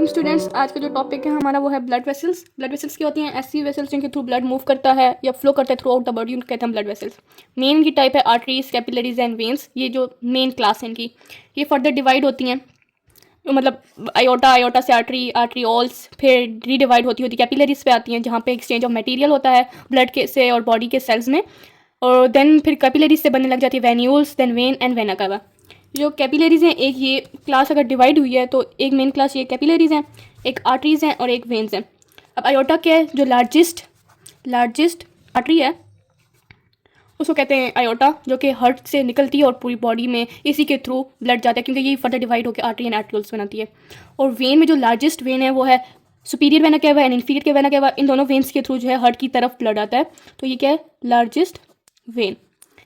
Welcome students. आज का जो टॉपिक है हमारा वो है ब्लड वेसल्स। ब्लड वेसल्स क्या होती हैं? ऐसी वेसल्स जिनके थ्रू ब्लड मूव करता है या फ्लो करता है थ्रू आउट द बॉडी, उनको कहते हैं ब्लड वेसल्स। मेन की टाइप है आर्टरीज, कैपिलरीज एंड वेन्स। ये जो मेन क्लास है इनकी, ये फर्दर डिवाइड होती हैं, मतलब आयोटा से आर्टरी, आर्ट्रियोल्स, फिर रीडिवाइड होती होती कैपिलरीज पे आती हैं, जहाँ पे एक्सचेंज ऑफ मटेरियल होता है ब्लड के से और बॉडी के सेल्स में। और देन फिर कैपिलरीज से बनने लग जाती है venules, then vein and vena cava. जो कैपिलरीज हैं, एक ये क्लास अगर डिवाइड हुई है तो एक मेन क्लास ये कैपिलरीज हैं, एक आर्टरीज हैं और एक वेन्स हैं। अब आयोटा क्या है? जो लार्जेस्ट आर्टरी है उसको कहते हैं आयोटा, जो कि हार्ट से निकलती है और पूरी बॉडी में इसी के थ्रू ब्लड जाता है, क्योंकि ये फर्दर डिवाइड होकर आर्टरी एंड आर्ट्रियोल्स बनाती है। और वेन में जो लार्जेस्ट वेन है वो है superior vena cava and inferior के वेना केवा। इन दोनों वेन्स के थ्रू जो है हार्ट की तरफ ब्लड आता है, तो ये क्या है? Largest when.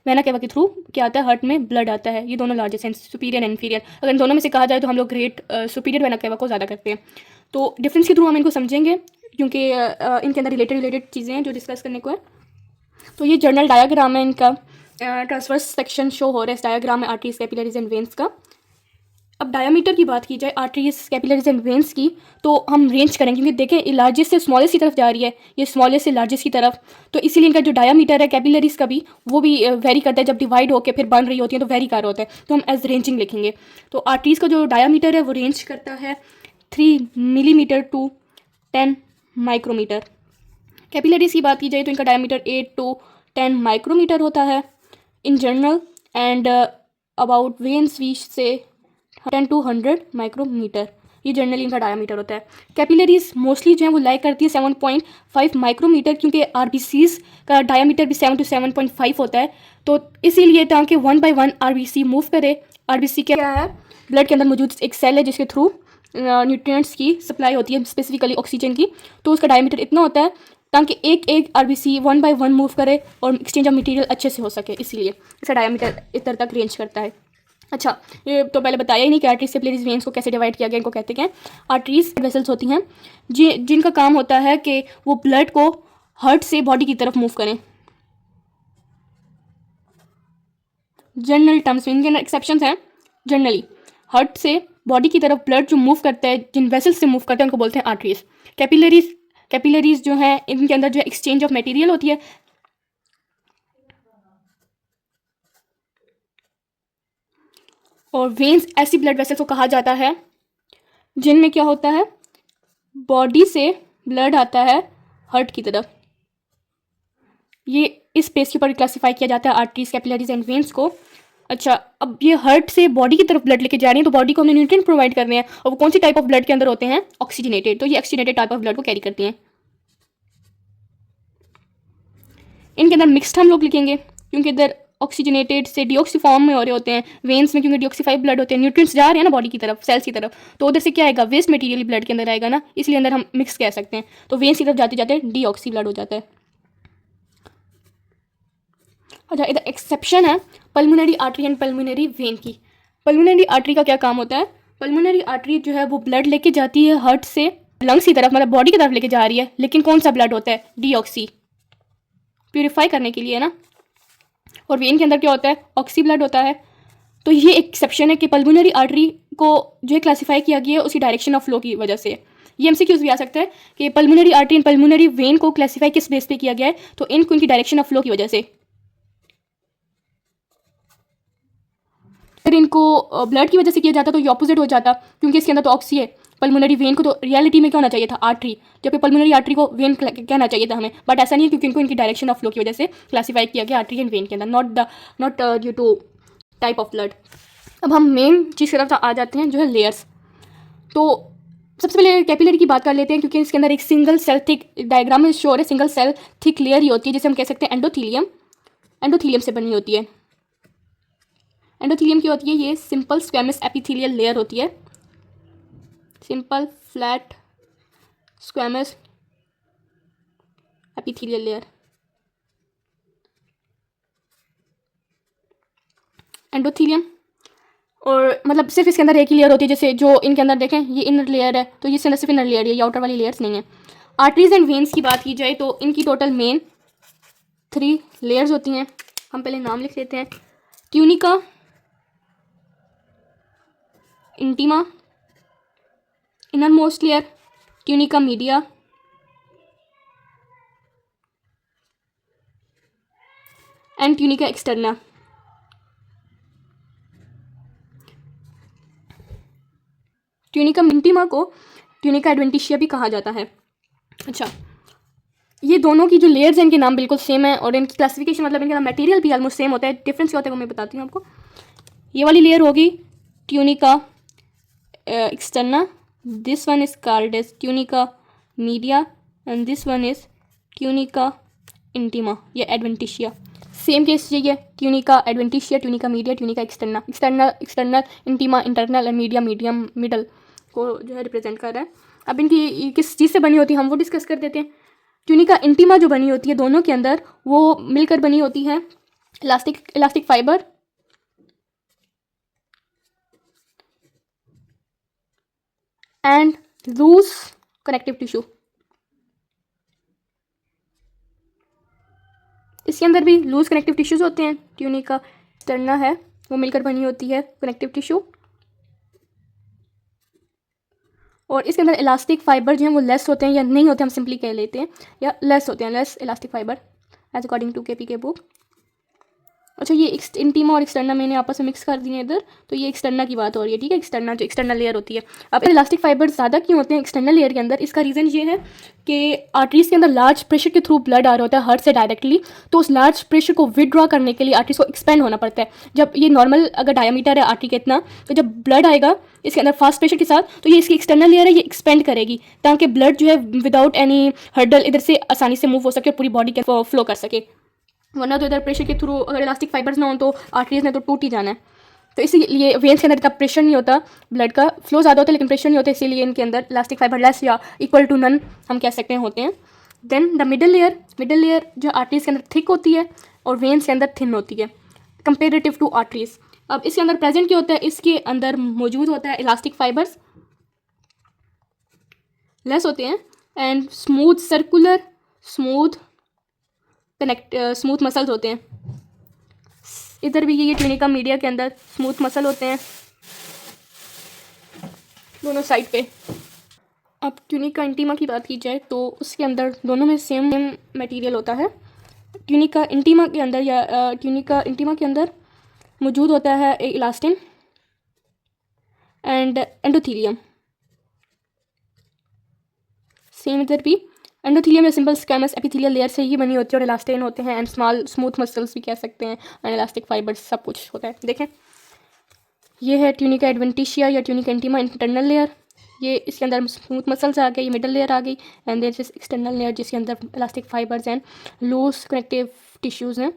वेना केवा के थ्रू क्या आता है? हार्ट में ब्लड आता है। ये दोनों लार्जेस्ट हैं, सुपीरियर एंड इन्फीरियर। अगर इन दोनों में से कहा जाए तो हम लोग ग्रेट सुपीरियर वेना केवा को ज़्यादा करते हैं। तो डिफरेंस के थ्रू हम इनको समझेंगे, क्योंकि इनके अंदर रिलेटेड चीज़ें हैं जो डिस्कस करने को है। तो ये जर्नल डायग्राम है इनका, ट्रांसवर्स सेक्शन शो हो रहा है इस डायग्राम में आर्टरीज, कैपिलरीज एंड वेन्स का। अब डायमीटर की बात की जाए आर्टरीज, कैपिलरीज एंड वेन्स की, तो हम रेंज करेंगे, क्योंकि देखें लार्जेस्ट से स्मॉलेस्ट की तरफ जा रही है, ये स्मॉलेस्ट से लार्जेस्ट की तरफ, तो इसीलिए इनका जो डायमीटर है कैपिलरीज का भी वो भी वेरी करता है। जब डिवाइड होकर फिर बन रही होती है तो वेरी कर रहा होता है, तो हम एज रेंजिंग लिखेंगे। तो आर्टरीज का जो डायमीटर है वो रेंज करता है 3 मिलीमीटर टू 10 माइक्रोमीटर। कैपिलरीज की बात की जाए तो इनका डायमीटर 8 टू 10 माइक्रोमीटर होता है in general, and about veins we say 10 to 100 micrometre. ये जनरली इनका डायमीटर होता है। कैपिलरीज मोस्टली जो है वो लाई करती है 7.5 माइक्रोमीटर, क्योंकि आरबीसीज का डायमीटर भी 7 टू 7.5 होता है। तो इसीलिए ताकि 1 बाय 1 आरबीसी मूव करे। आरबीसी क्या है? ब्लड के अंदर मौजूद एक सेल है जिसके थ्रू न्यूट्रिएंट्स की सप्लाई होती है, स्पेसिफिकली ऑक्सीजन की। तो उसका डायमीटर इतना होता है ताकि एक आरबीसी 1 बाय 1 मूव करे और एक्सचेंज ऑफ मटेरियल अच्छे से हो सके, इसलिए इसका डायमीटर इधर तक रेंज करता है। अच्छा, ये तो पहले बताया ही नहीं कि आर्टरीज, कैपिलरीज, वेन्स को कैसे डिवाइड किया गया। इनको कहते हैं आर्टरीज वेसल्स होती हैं जिनका काम होता है कि वो ब्लड को हार्ट से बॉडी की तरफ मूव करें। जनरल टर्म्स में इनके एक्सेप्शंस हैं। जनरली हार्ट से बॉडी की तरफ ब्लड जो मूव करता है, जिन वेसल्स से मूव करते हैं, उनको बोलते हैं आर्टरीज। कैपिलरीज जो है इनके अंदर जो एक्सचेंज ऑफ मटेरियल होती है, और वेन्स ऐसी ब्लड वेसल्स को कहा जाता है जिनमें क्या होता है? बॉडी से ब्लड आता है हार्ट की तरफ। ये इस स्पेस के ऊपर क्लासिफाई किया जाता है आर्टरीज, कैपिलरीज एंड वेन्स को। अच्छा, अब ये हार्ट से बॉडी की तरफ ब्लड लेके जा रही हैं, तो बॉडी को हमने न्यूट्रिएंट प्रोवाइड करने हैं, और वो कौन सी टाइप ऑफ ब्लड के अंदर होते हैं? ऑक्सीजनेटेड। तो ये ऑक्सीजनेटेड टाइप ऑफ ब्लड को कैरी करती हैं। इनके अंदर मिक्स्ड हम लोग लिखेंगे, क्योंकि इधर ऑक्सीजनेटेड से डीऑक्सी फॉर्म में हो रहे होते हैं। वेन्स में क्योंकि डीऑक्सीफाइड ब्लड होते हैं, न्यूट्रिएंट्स जा रहे हैं ना बॉडी की तरफ, सेल्स की तरफ, तो उधर से क्या आएगा? वेस्ट मटेरियल ब्लड के अंदर आएगा ना, इसलिए अंदर हम मिक्स कह सकते हैं। तो वेन्स की तरफ जाते जाते डीऑक्सी ब्लड हो जाता है। अच्छा, इधर एक्सेप्शन है pulmonary artery and pulmonary vein की। पल्मोनरी आर्टरी का क्या काम होता है? पल्मोनरी आर्टरी जो है वो ब्लड लेके जाती है हार्ट से लंग्स की तरफ, मतलब बॉडी की तरफ लेके जा रही है, लेकिन कौन सा ब्लड होता है? डीऑक्सी, प्यूरिफाई करने के लिए ना। और वेन के अंदर क्या होता है? ऑक्सी ब्लड होता है। तो ये एक्सेप्शन है कि पल्मोनरी आर्टरी को जो है क्लासीफाई किया गया है उसकी डायरेक्शन ऑफ फ्लो की वजह से। ये एमसीक्यूज भी आ सकता है कि pulmonary artery and pulmonary vein को क्लासीफाई किस बेस पे किया गया है? तो इनकी डायरेक्शन ऑफ फ्लो की वजह से। अगर इनको ब्लड की वजह से किया जाता तो ये ऑपोजिट हो जाता, क्योंकि इसके अंदर तो ऑक्सी है। पल्मोनरी वेन को तो रियलिटी में क्या होना चाहिए था? आर्टरी, जबकि पल्मोनरी आर्टरी को वेन कहना चाहिए था हमें, बट ऐसा नहीं है, क्योंकि इनको इनकी डायरेक्शन ऑफ फ्लो की वजह से क्लासीफाई किया गया आर्टरी एंड वेन के अंदर, not due to type of blood. अब हम मेन चीज़ की तरफ आ जाते हैं, जो है लेयर्स। तो सबसे पहले कैपिलरी की बात कर लेते हैं, क्योंकि इसके अंदर एक सिंगल सेल थिक, डायग्राम में शो है, सिंगल सेल थिक लेयर ही होती है, जिसे हम कह सकते हैं एंडोथीलियम। एंडोथीलियम से बनी होती है। एंडोथीलियम की होती है ये सिंपल स्क्वैमस एपिथेलियल लेयर होती है, simple flat squamous epithelial layer. Endothelium, और मतलब सिर्फ इसके अंदर एक ही लेयर होती है, जैसे जो इनके अंदर देखें ये इनर लेयर है, तो ये इसके अंदर सिर्फ इनर लेयर है, ये आउटर वाली लेयर्स नहीं है। आर्टरीज एंड वेन्स की बात की जाए तो इनकी टोटल मेन 3 लेयर्स होती हैं। हम पहले नाम लिख लेते हैं, tunica, intima inner most layer tunica media and tunica externa. Tunica intima को ट्यूनिका एडवेंटिशिया भी कहा जाता है। अच्छा, ये दोनों की जो लेयर्स हैं इनके नाम बिल्कुल सेम है और इनकी क्लासिफिकेशन मतलब इनका मटेरियल भी ऑलमोस्ट सेम होता है। डिफरेंस क्या होता है वो मैं बताती हूँ आपको। ये वाली लेयर होगी tunica externa, this one is called as tunica media and this one is tunica intima या एडवेंटिशिया। सेम केस यही है, tunica adventitia, tunica media, tunica externa. External, intima internal and media medium middle को जो है represent कर रहा है। अब इनकी किस चीज़ से बनी होती है हम वो डिस्कस कर देते हैं। ट्यूनिका इंटीमा जो बनी होती है दोनों के अंदर वो मिलकर बनी होती है elastic fibre and loose connective tissue. इसके अंदर भी लूज कनेक्टिव टिश्यूज होते हैं। ट्यूनिका एक्सटर्ना है वो मिलकर बनी होती है कनेक्टिव टिश्यू और इसके अंदर इलास्टिक फाइबर जो हैं वो लेस होते हैं या नहीं होते, हम सिंपली कह लेते हैं या लेस होते हैं, less elastic fibre as according to KP के बुक। अच्छा, ये इंटीमा और एक्सटर्ना मैंने आपस में मिक्स कर दिए इधर, तो ये एक्सटर्ना की बात हो रही है, ठीक है, एक्सटर्ना जो एक्सटर्नल लेयर होती है। अब इलास्टिक फाइबर ज़्यादा क्यों होते हैं एक्सटर्नल लेयर के अंदर, इसका रीज़न ये है कि आर्टरीज के अंदर लार्ज प्रेशर के थ्रू ब्लड आ रहा होता है हार्ट से डायरेक्टली, तो उस लार्ज प्रेशर को विदड्रॉ करने के लिए आर्टरीज को एक्सपेंड होना पड़ता है। जब ये नॉर्मल अगर डायमीटर है आर्टरी का इतना, तो जब ब्लड आएगा इसके अंदर फास्ट प्रेशर के साथ, तो ये इसकी एक्सटर्नल लेयर है ये एक्सपेंड करेगी ताकि ब्लड जो है विदाउट एनी हर्डल इधर से आसानी से मूव हो सके और पूरी बॉडी के फ्लो कर सके। वरना तो इधर प्रेशर के थ्रू अगर इलास्टिक फाइबर्स ना हो तो आर्टरीज ने तो टूट ही जाना है। तो इसीलिए वेन्स के अंदर इतना प्रेशर नहीं होता, ब्लड का फ्लो ज़्यादा होता है लेकिन प्रेशर नहीं होता, इसीलिए इनके अंदर इलास्टिक फाइबर लेस या इक्वल टू नन हम कह सकते हैं होते हैं। देन द मिडल लेयर जो आर्टरीज के अंदर थिक होती है और वेन्स के अंदर थिन होती है कंपेरेटिव टू आर्टरीज। अब इसके अंदर प्रेजेंट क्या होता है, इसके अंदर मौजूद होता है इलास्टिक फाइबर्स लेस होते हैं and smooth circular smooth muscles होते हैं। इधर भी ये ट्यूनिका मीडिया के अंदर स्मूथ मसल होते हैं दोनों साइड पे। अब ट्यूनिका इंटीमा की बात की जाए तो उसके अंदर दोनों में सेम मटेरियल होता है। ट्यूनिका इंटीमा के अंदर या ट्यूनिका इंटीमा के अंदर मौजूद होता है इलास्टिन एंड एंडोथीलियम। सेम इधर भी एंडोथीलियम या सिंपल स्क्वैमस एपिथेलियल लेयर से ही बनी होती है और इलास्टिन होते हैं एंड स्मूथ मसल्स भी कह सकते हैं एंड इलास्टिक फाइबर्स सब कुछ होता है। देखें, ये है ट्यूनिका एडवेंटिशिया या ट्यूनिका इंटीमा इंटरनल लेयर, ये इसके अंदर स्मूथ मसल्स आ गए, ये मिडल लेयर आ गई and there is external layer जिसके अंदर elastic fibres and loose connective tissues हैं।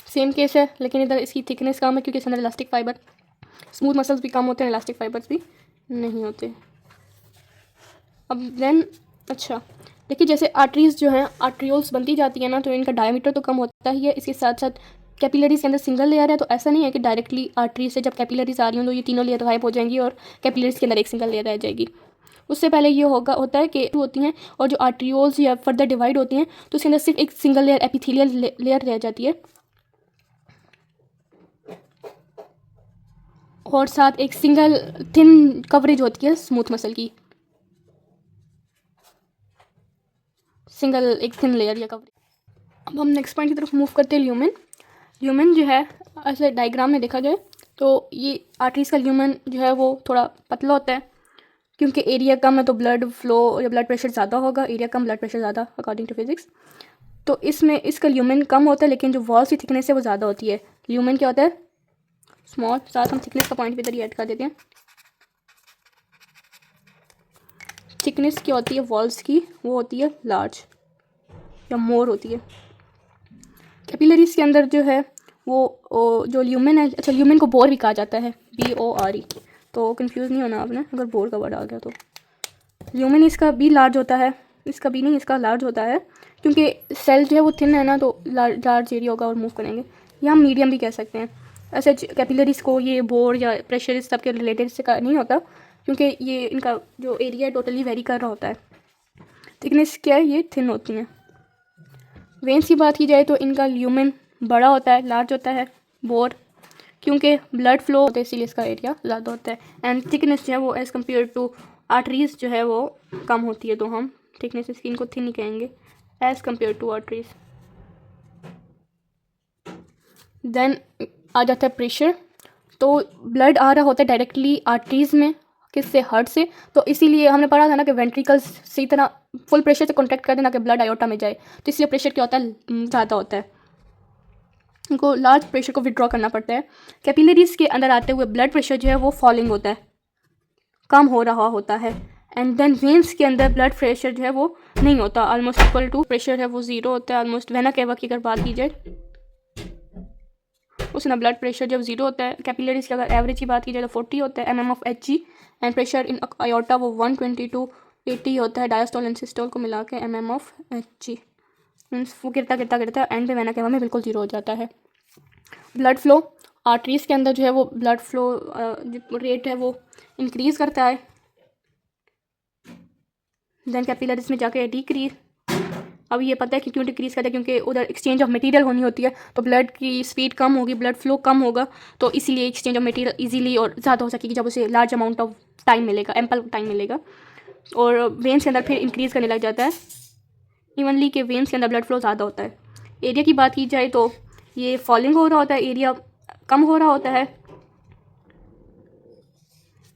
सेम केस है लेकिन इधर इसकी थिकनेस कम है क्योंकि इसके अंदर इलास्टिक फाइबर, स्मूथ मसल्स भी कम होते हैं, इलास्टिक फाइबर्स भी नहीं होते। अब देन अच्छा देखिए, जैसे आर्टरीज जो हैं आर्ट्रियोल्स बनती जाती है ना तो इनका डायमीटर तो कम होता ही है, इसके साथ साथ कैपिलरीज के अंदर सिंगल लेयर है, तो ऐसा नहीं है कि डायरेक्टली आर्टरी से जब कैपिलरीज आ रही हों तो ये तीनों लेयर गायब हो जाएंगी और कैपिलरीज के अंदर एक सिंगल लेयर रह जाएगी। उससे पहले ये होता है कि होती हैं और जो आर्ट्रियोल्स या फर्दर डिवाइड होती हैं तो उसके अंदर सिर्फ एक सिंगल लेयर एपिथेलियल लेयर रह जाती है और साथ एक सिंगल थिन कवरेज होती है स्मूथ मसल की, सिंगल एक थिन लेयर या कवरेज। अब हम नेक्स्ट पॉइंट की तरफ मूव करते हैं। ल्यूमेन जो है ऐसे डायग्राम में देखा जाए तो ये आर्टरीज का ल्यूमेन जो है वो थोड़ा पतला होता है क्योंकि एरिया कम है तो ब्लड फ्लो या ब्लड प्रेशर ज़्यादा होगा, एरिया कम ब्लड प्रेशर ज़्यादा अकॉर्डिंग टू फिजिक्स। तो इसमें इसका ल्यूमेन कम होता है लेकिन जो वॉल्स की थिकनेस है वो ज़्यादा होती है। ल्यूमेन क्या होता है स्मॉल, साथ हम थिकनेस का पॉइंट भी इधर ऐड कर देते हैं। थिकनेस क्या होती है वॉल्स की, वो होती है लार्ज या मोर होती है। कैपिलरीज के अंदर जो है वो जो ल्यूमेन है, अच्छा ल्यूमेन को बोर भी कहा जाता है, BORE, तो कंफ्यूज नहीं होना आपने अगर बोर का वर्ड आ गया तो। ल्यूमेन इसका भी लार्ज होता है, इसका भी नहीं, इसका लार्ज होता है क्योंकि सेल जो है वो थिन है ना तो लार्ज एरिया होगा और मूव करेंगे, या हम मीडियम भी कह सकते हैं। ऐसे कैपिलरीज को ये बोर या प्रेशर इस सब के रिलेटेड से नहीं होता क्योंकि ये इनका जो एरिया है टोटली वेरी कर रहा होता है। थिकनेस क्या है, ये थिन होती हैं। वेंस की बात की जाए तो इनका ल्यूमेन बड़ा होता है, लार्ज होता है, बोर क्योंकि ब्लड फ्लो होता है इसीलिए इसका एरिया ज़्यादा होता है एंड थिकनेस जो है वो एज़ कम्पेयर टू आर्टरीज जो है वो कम होती है, तो हम थिकनेस स्किन को थिन ही कहेंगे as compare to arteries. Then आ जाता है प्रेशर। तो ब्लड आ रहा होता है डायरेक्टली आर्टरीज़ में, किससे, हार्ट से। तो इसीलिए हमने पढ़ा था ना कि वेंट्रिकल्स सही तरह फुल प्रेशर से कॉन्टैक्ट कर देना कि ब्लड आयोटा में जाए, तो इसलिए प्रेशर क्या होता है, ज़्यादा होता है, इनको लार्ज प्रेशर को विड्रॉ करना पड़ता है। कैपिलरीज़ के अंदर आते हुए ब्लड प्रेशर जो है वो फॉलिंग होता है, कम हो रहा होता है। एंड देन वेन्स के अंदर ब्लड प्रेशर जो है वो नहीं होता, ऑलमोस्ट इक्वल टू प्रेशर है वो ज़ीरो होता है ऑलमोस्ट। वेना केवा की अगर बात की जाए उसमें ब्लड प्रेशर जब जीरो होता है। कैपिलरीज की अगर एवरेज की बात की जाए तो 40 होता है mm/Hg, and pressure in iota वो 120 to 80 होता है, डायस्टोल एंड सिस्टोल को मिला के mm/Hg। मीन्स वो गिरता गिरता गिरता एंड पे वेना केवा में बिल्कुल जीरो हो जाता है। ब्लड फ्लो, आर्टरीज़ के अंदर जो है वो ब्लड फ्लो जो रेट है वो इंक्रीज़ करता है, देन कैपिलरीज में जाके डिक्रीज। अब ये पता है कि क्यों डिक्रीज़ करता है, क्योंकि उधर एक्सचेंज ऑफ मटेरियल होनी होती है, तो ब्लड की स्पीड कम होगी, ब्लड फ्लो कम होगा, तो इसीलिए एक्सचेंज ऑफ मटेरियल इजीली और ज़्यादा हो सकेगी जब उसे लार्ज अमाउंट ऑफ टाइम मिलेगा, एम्पल टाइम मिलेगा। और वेन्स के अंदर फिर इंक्रीज़ करने लग जाता है इवनली, के वेन्स के अंदर ब्लड फ्लो ज़्यादा होता है। एरिया की बात की जाए तो ये फॉलिंग हो रहा होता है, एरिया कम हो रहा होता है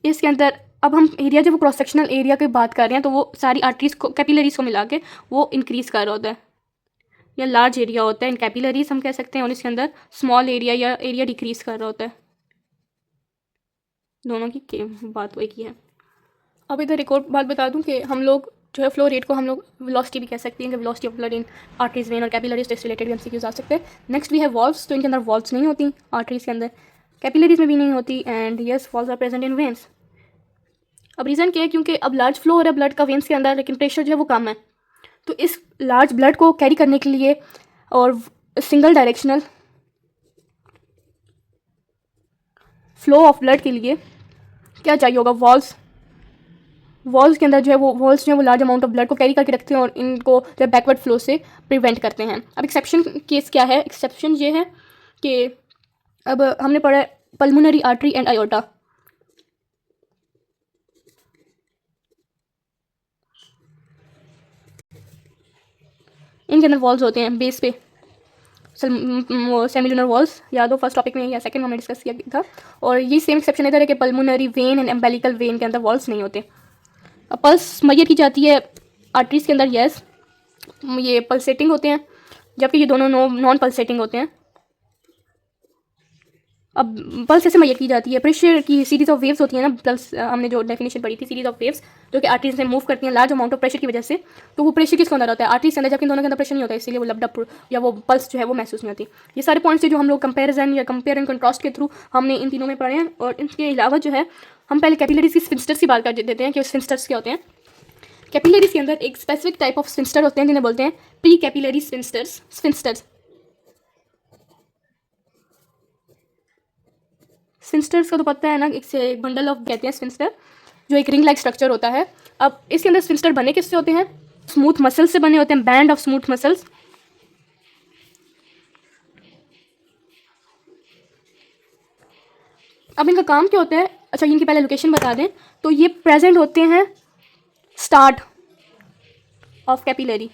इसके अंदर। अब हम एरिया जब क्रॉस सेक्शनल एरिया की बात कर रहे हैं तो वो सारी आर्टरीज को, कैपिलरीज को मिला के वो इंक्रीज़ कर रहा होता है, या लार्ज एरिया होता है इन कैपिलरीज हम कह सकते हैं, और इसके अंदर स्मॉल एरिया या एरिया डिक्रीज़ कर रहा होता है। दोनों की बात एक ही है। अब इधर एक और बात बता दूं कि हम लोग जो है फ्लो रेट को हम लोग वेलोसिटी भी कह सकते हैं कि velocity of blood in arteries, when और कैपिलरीज से रिलेटेड भी एमसीक्यूज आ सकते हैं। नेक्स्ट भी है वॉल्व्स, तो इनके अंदर वॉल्व्स नहीं होती आर्टरीज के अंदर, कैपिलरीज में भी नहीं होती, and yes valves are present in veins. अब रीज़न क्या है, क्योंकि अब लार्ज फ्लो हो रहा है ब्लड का वेन्स के अंदर, लेकिन प्रेशर जो है वो कम है, तो इस लार्ज ब्लड को कैरी करने के लिए और single directional flow of blood के लिए क्या चाहिए होगा, वॉल्व्स। वॉल्व्स के अंदर जो है वो वॉल्व्स जो है वो लार्ज अमाउंट ऑफ ब्लड को कैरी करके रखते हैं और इनको जो है बैकवर्ड फ्लो से प्रिवेंट करते हैं। अब एक्सेप्शन केस क्या है, एक्सेप्शन ये है कि अब हमने पढ़ा पल्मोनरी आर्टरी एंड आयोटा, इनके अंदर वॉल्व्स होते हैं बेस पे, सेमिलुनर वॉल्स, याद हो फर्स्ट टॉपिक में या सेकंड में हमने डिस्कस किया था। और ये सेम एक्सेप्शन इधर है कि pulmonary vein and umbilical when के अंदर वॉल्स नहीं होते। अब पल्स मैयर की जाती है आर्टरीज के अंदर, यस ये पल्सेटिंग होते हैं, जबकि ये दोनों नॉन पल्सेटिंग होते हैं। अब पल्स ऐसे मैयर की जाती है, प्रेशर की सीरीज ऑफ वेव्स होती है ना, पल्स हमने जो डेफिनेशन पढ़ी थी, सीरीज ऑफ वेव्स जो कि आर्टरीज से मूव करती हैं लार्ज अमाउंट ऑफ प्रेशर की वजह से, तो वो प्रेशर किसके अंदर होता है, आर्टरीज के अंदर, जबकि दोनों के अंदर प्रेशर नहीं होता है, इसलिए वो लबडप या वो पल्स जो है वो महसूस नहीं होती। ये सारे पॉइंट्स जो हम लोग कंपेरिजन या कंपेयर एंड कंट्रास्ट के थ्रू हमने इन तीनों में पढ़े हैं। और इनके अलावा जो है हम पहले कैपिलरीज की स्फिंक्टर्स की बात कर देते हैं कि स्फिंक्टर्स क्या होते हैं। कैपिलरीज के अंदर एक स्पेसिफिक टाइप ऑफ स्फिंक्टर होते हैं जिन्हें बोलते हैं प्री कैपिलरी स्फिंक्टर्स। स्फिंक्टर्स का तो पता है ना, एक बंडल ऑफ कहते हैं स्फिंक्टर, जो एक रिंग लाइक स्ट्रक्चर होता है। अब इसके अंदर स्फिंक्टर बने किससे होते हैं, स्मूथ मसल्स से बने होते हैं, बैंड ऑफ स्मूथ मसल्स। अब इनका काम क्या होता है, अच्छा इनकी पहले लोकेशन बता दें, तो ये प्रेजेंट होते हैं स्टार्ट ऑफ कैपिलरी।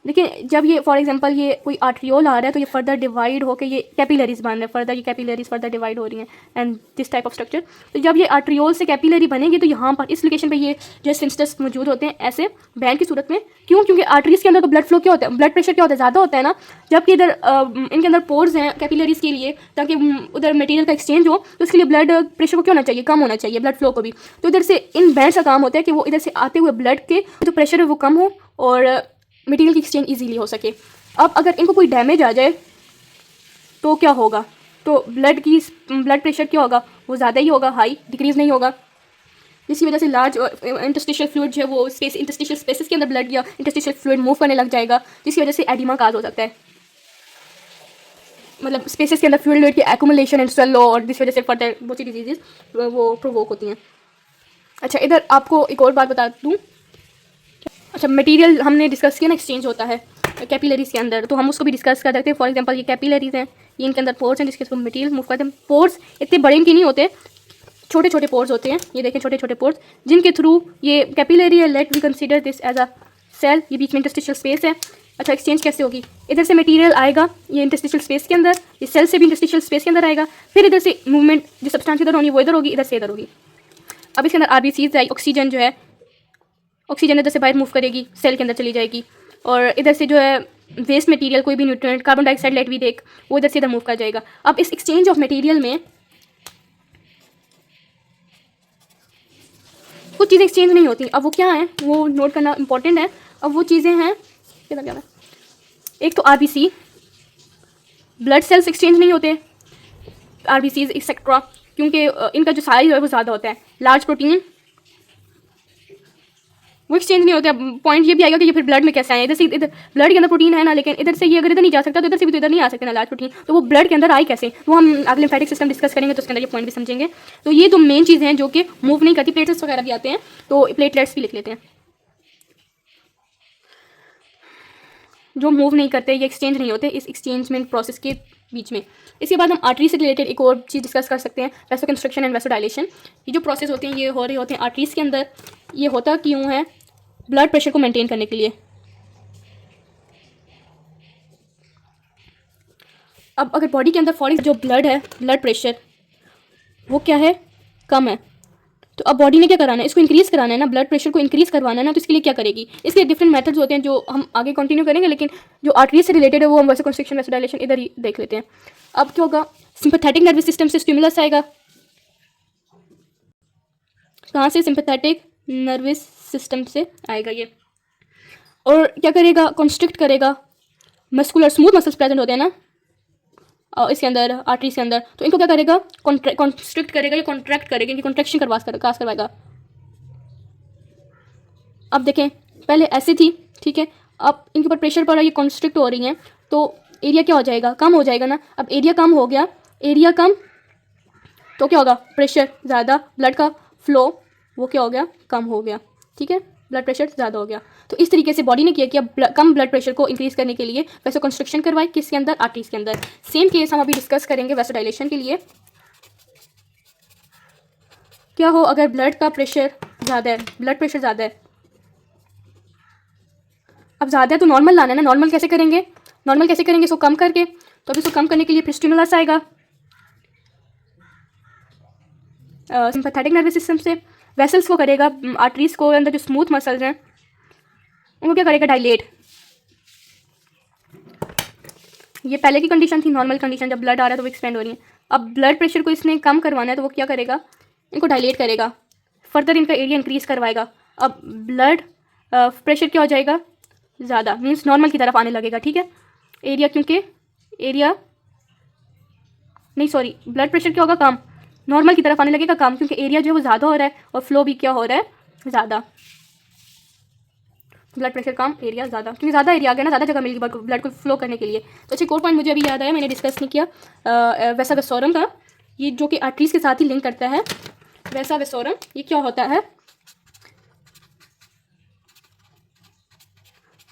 देखिए जब ये फॉर एग्जांपल ये कोई आर्ट्रियोल आ रहा है तो ये फर्दर डिवाइड होकर ये कैपिलरीज बन रहे हैं, फर्दर ये कैपिलरीज फर्दर डिवाइड हो रही हैं and this type of structure. तो जब ये आर्ट्रियोल से कैपिलरी बनेगी तो यहाँ पर इस लोकेशन पे ये जो स्फिंक्टर्स मौजूद होते हैं ऐसे बैंड की सूरत में। क्यों, क्योंकि आर्टरीज के अंदर तो ब्लड फ्लो क्या होता है, ब्लड प्रेशर क्या होता है, ज़्यादा होता है ना, जबकि इधर इनके अंदर पोर्स हैं कैपिलरीज के लिए, ताकि उधर मटेरियल का एक्सचेंज हो, तो इसके लिए ब्लड प्रेशर को क्या होना चाहिए, कम होना चाहिए, ब्लड फ्लो को भी। तो इधर से इन बैंड का काम होता है कि वो इधर से आते हुए ब्लड के जो प्रेशर है वो कम हो और मटेरियल की एक्सचेंज इजीली हो सके। अब अगर इनको कोई डैमेज आ जाए तो क्या होगा, तो ब्लड प्रेशर क्या होगा, वो ज़्यादा ही होगा, हाई, डिक्रीज़ नहीं होगा, जिसकी वजह से लार्ज इंटरस्टिशियल फ्लूइड जो है वो इंटरस्टिशियल स्पेसेस के अंदर ब्लड या इंटरस्टिशियल फ्लूइड मूव करने लग जाएगा, जिसकी वजह से एडिमा काज हो सकता है, मतलब स्पेसेस के अंदर फ्लूइड की एक्यूमुलेशन एंड स्वेलो, और जिस वजह से फर्दर बहुत सी डिजीजेज वो प्रोवोक होती हैं। अच्छा इधर आपको एक और बात बता दूँ, अच्छा मटेरियल हमने डिस्कस किया ना, एक्सचेंज होता है कैपिलरीज के अंदर, तो हम उसको भी डिस्कस कर सकते हैं। फॉर एग्जांपल ये कैपिलरीज हैं, ये इनके अंदर पोर्स हैं जिसके थ्रू मटेरियल मूव करते हैं। पोर्स इतने बड़े इनके नहीं होते, छोटे छोटे पोर्स होते हैं, ये देखें छोटे छोटे पोर्स, जिनके थ्रू ये कैपिलरी है। Let we consider this as a cell, ये बीच में इंटरस्टिशियल स्पेस है। अच्छा, एक्सचेंज कैसे होगी? इधर से मटेरियल आएगा ये इंटरस्टिशियल स्पेस के अंदर, ये सेल से भी इंटरस्टिशियल स्पेस के अंदर आएगा, फिर इधर से मूवमेंट जो सब्सटेंस इधर होनी वो इधर होगी, इधर से इधर होगी। अब इसके अंदर आरबीसीज आई, ऑक्सीजन जो है, ऑक्सीजन इधर से बाहर मूव करेगी, सेल के अंदर चली जाएगी, और इधर से जो है वेस्ट मटेरियल, कोई भी nutrient, carbon dioxide, let we take, वो इधर से इधर मूव कर जाएगा। अब इस एक्सचेंज ऑफ मटेरियल में कुछ चीज़ें एक्सचेंज नहीं होती। अब वो क्या है वो नोट करना इंपॉर्टेंट है। अब वो चीज़ें हैं क्या है, एक तो आरबीसी, ब्लड सेल्स एक्सचेंज नहीं होते, आरबीसीज एक्सेट्रा, क्योंकि इनका जो साइज है वो ज़्यादा होता है। लार्ज प्रोटीन वो एक्सचेंज नहीं होते। अब पॉइंट ये भी आएगा कि ये फिर ब्लड में कैसे आए, इधर से इधर ब्लड के अंदर प्रोटीन है ना, लेकिन इधर से ये अगर इधर नहीं जा सकता तो इधर से भी तो इधर नहीं आ सकते ना लार्ज प्रोटीन, तो वो ब्लड के अंदर आए कैसे, वो हम आगे लिम्फेटिक सिस्टम डिस्कस करेंगे तो उसके अंदर ये पॉइंट भी समझेंगे। तो ये तो मेन चीज़ हैं जो कि मूव नहीं करती। प्लेटलेट्स वगैरह भी आते हैं, तो प्लेटलेट्स भी लिख लेते हैं जो मूव नहीं करते, ये एक्सचेंज नहीं होते इस एक्सचेंजमेंट प्रोसेस के बीच में। इसके बाद हम आर्टरी से रिलेटेड एक और चीज़ डिस्कस कर सकते हैं, vaso construction and vaso dilation. ये जो प्रोसेस होते हैं ये हो रहे होते हैं आर्टरीज के अंदर। ये होता क्यों है? ब्लड प्रेशर को मेंटेन करने के लिए। अब अगर बॉडी के अंदर फॉर जो ब्लड है, ब्लड प्रेशर वो क्या है, कम है, तो अब बॉडी ने क्या कराना है, इसको इंक्रीज़ कराना है ना, ब्लड प्रेशर को इंक्रीज़ करवाना है ना, तो इसके लिए क्या करेगी? इसके लिए डिफरेंट मेथड्स होते हैं जो हम आगे कंटिन्यू करेंगे, लेकिन जो आर्टरी से रिलेटेड है वो हम वैसे कंस्ट्रक्शन वैसे डायलेशन इधर ही देख लेते हैं। अब क्या होगा? सिंपैथेटिक नर्वस सिस्टम से स्टिमुलस आएगा। कहाँ से? सिंपैथेटिक नर्वस सिस्टम से आएगा ये, और क्या करेगा? कॉन्स्ट्रिक्ट करेगा। मस्कुलर स्मूथ मसल्स प्रेजेंट होते हैं ना इसके अंदर, आर्टरीज के अंदर, तो इनको क्या करेगा? कॉन्स्ट्रिक्ट करेगा या कॉन्ट्रैक्ट करेगा, इनकी कॉन्ट्रैक्शन करवाएगा। अब देखें पहले ऐसे थी, ठीक है, अब इनके ऊपर प्रेशर पड़ रहा है, ये कॉन्स्ट्रिक्ट हो रही हैं, तो एरिया क्या हो जाएगा? कम हो जाएगा ना। अब एरिया कम हो गया, एरिया कम तो क्या होगा? प्रेशर ज़्यादा, ब्लड का फ्लो वो क्या हो गया? कम हो गया, ठीक है, ब्लड प्रेशर ज़्यादा हो गया। तो इस तरीके से बॉडी ने किया कि अब कम ब्लड प्रेशर को इंक्रीज़ करने के लिए वैसे कंस्ट्रक्शन करवाई, किसके अंदर? आर्टरीज के अंदर। सेम केस हम अभी डिस्कस करेंगे वैसोडाइलेशन के लिए। क्या हो अगर ब्लड का प्रेशर ज़्यादा है, ब्लड प्रेशर ज़्यादा है, अब ज़्यादा है तो नॉर्मल लाना है ना। नॉर्मल कैसे करेंगे? नॉर्मल कैसे करेंगे? इसको कम करके, तो अभी इसको कम करने के लिए फिर स्टिमुलस आएगा सिंपैथेटिक नर्वस सिस्टम से। वेसल्स को करेगा, आर्टरीज को अंदर जो स्मूथ मसल्स हैं उनको क्या करेगा? डायलेट। ये पहले की कंडीशन थी, नॉर्मल कंडीशन, जब ब्लड आ रहा है तो वो एक्सपेंड हो रही है। अब ब्लड प्रेशर को इसने कम करवाना है तो वो क्या करेगा? इनको डायलेट करेगा, फर्दर इनका एरिया इंक्रीज़ करवाएगा। अब ब्लड प्रेशर क्या हो जाएगा? ज़्यादा, मीन्स नॉर्मल की तरफ आने लगेगा, ठीक है। एरिया, क्योंकि एरिया नहीं, सॉरी, ब्लड प्रेशर क्या होगा? कम, नॉर्मल की तरफ आने लगेगा कम, क्योंकि एरिया जो है वो ज़्यादा हो रहा है और फ्लो भी क्या हो रहा है? ज़्यादा। ब्लड प्रेशर कम, एरिया ज़्यादा, क्योंकि ज़्यादा एरिया आ गया ना, ज़्यादा जगह मिलेगी ब्लड को फ्लो करने के लिए। तो अच्छा, एक और पॉइंट मुझे अभी याद आया, मैंने डिस्कस नहीं किया, वैसा वेसोरम का, ये जो कि आर्टरीज के साथ ही लिंक करता है। वैसा वेसोरम ये क्या होता है?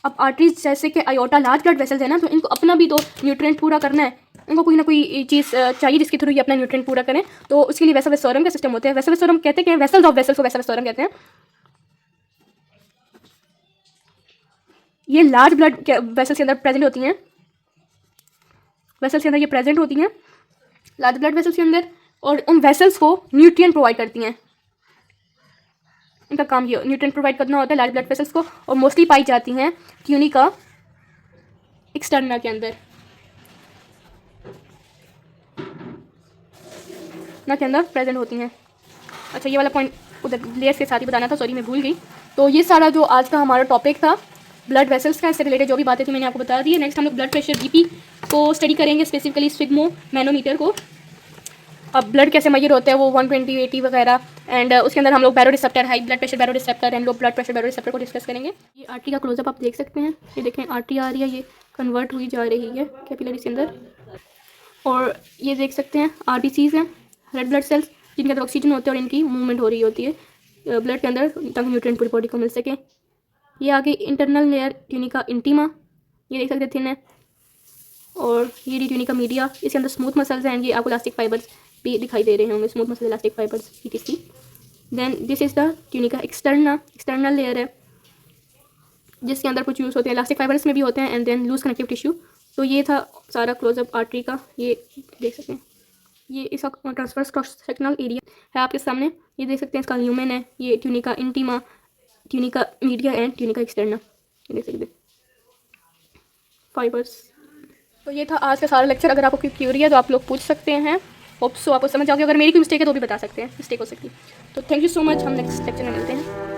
अब आर्टरीज जैसे कि आयोटा लार्ज ब्लड वेसल्स है ना, तो इनको अपना भी तो न्यूट्रिएंट पूरा करना है, इनको कोई ना कोई चीज़ चाहिए जिसके थ्रू ये अपना न्यूट्रिएंट पूरा करें, तो उसके लिए वैसा वेसोरम का सिस्टम होता है। वैसा वेसोरम कहते हैं, वेसल्स ऑफ वेसल्स को वैसा वेसोरम कहते हैं। ये लार्ज ब्लड वेसल्स के अंदर प्रेजेंट होती हैं, वेसल्स के अंदर ये प्रेजेंट होती हैं, लार्ज ब्लड वेसल्स के अंदर, और उन वेसल्स को न्यूट्रिएंट प्रोवाइड करती हैं। इनका काम ये न्यूट्रिएंट प्रोवाइड करना होता है लार्ज ब्लड वेसल्स को, और मोस्टली पाई जाती हैं ट्यूनिका एक्सटर्ना के अंदर, ना के अंदर प्रेजेंट होती हैं। अच्छा, ये वाला पॉइंट उधर लेयर्स के साथ ही बताना था, सॉरी मैं भूल गई। तो ये सारा जो आज का हमारा टॉपिक था ब्लड वेसल्स का, इससे रिलेटेड जो भी बातें थी मैंने आपको बता दी है। नेक्स्ट हम लोग ब्लड प्रेशर बीपी को स्टडी करेंगे, स्पेसिफिकली स्फिग्मो मैनोमीटर को। अब ब्लड कैसे मेजर होता है वो 120, 80 वगैरह, एंड उसके अंदर हम लोग baroreceptor, high blood pressure baroreceptor and low blood pressure baroreceptor को डिस्कस करेंगे। ये आर्टरी का क्लोजअप आप देख सकते हैं, ये देखें आर्टरी आ रही है, ये कन्वर्ट हुई जा रही है कैपिलरीज के अंदर, और ये देख सकते हैं आरबीसीज हैं, रेड ब्लड सेल्स, जिनके अंदर ऑक्सीजन होते हैं और इनकी मूवमेंट हो रही होती है ब्लड के अंदर ताकि न्यूट्रिएंट पूरी बॉडी को मिल सके। ये आगे इंटरनल लेयर ट्यूनिका इंटीमा, ये देख सकते थे, और ये डी ट्यूनिका मीडिया, इसके अंदर स्मूथ मसल्स हैं, ये आपको इलास्टिक फाइबर्स भी दिखाई दे रहे होंगे, smooth muscle elastic fibres ETC। Then this is the tunica external layer है जिसके अंदर कुछ यूज़ होते हैं, इलास्टिक फाइबर्स में भी होते हैं, and then loose connective tissue. तो ये था सारा क्लोजअप आर्टरी का, ये देख सकते हैं, ये इसका ट्रांसवर्स क्रॉस सेक्शनल एरिया है आपके सामने, ये देख सकते हैं, इसका ल्यूमेन है, ये tunica intima, tunica media and tunica externa, ये देख सकते हैं फाइबर्स। तो ये था आज का सारा लेक्चर। अगर आपको कोई क्यूरी है तो आप लोग पूछ सकते हैं, होप सो आपको समझ आ गया। अगर मेरी कोई मिस्टेक है तो भी बता सकते हैं, मिस्टेक हो सकती है। तो थैंक यू सो मच, हम नेक्स्ट लेक्चर में मिलते हैं।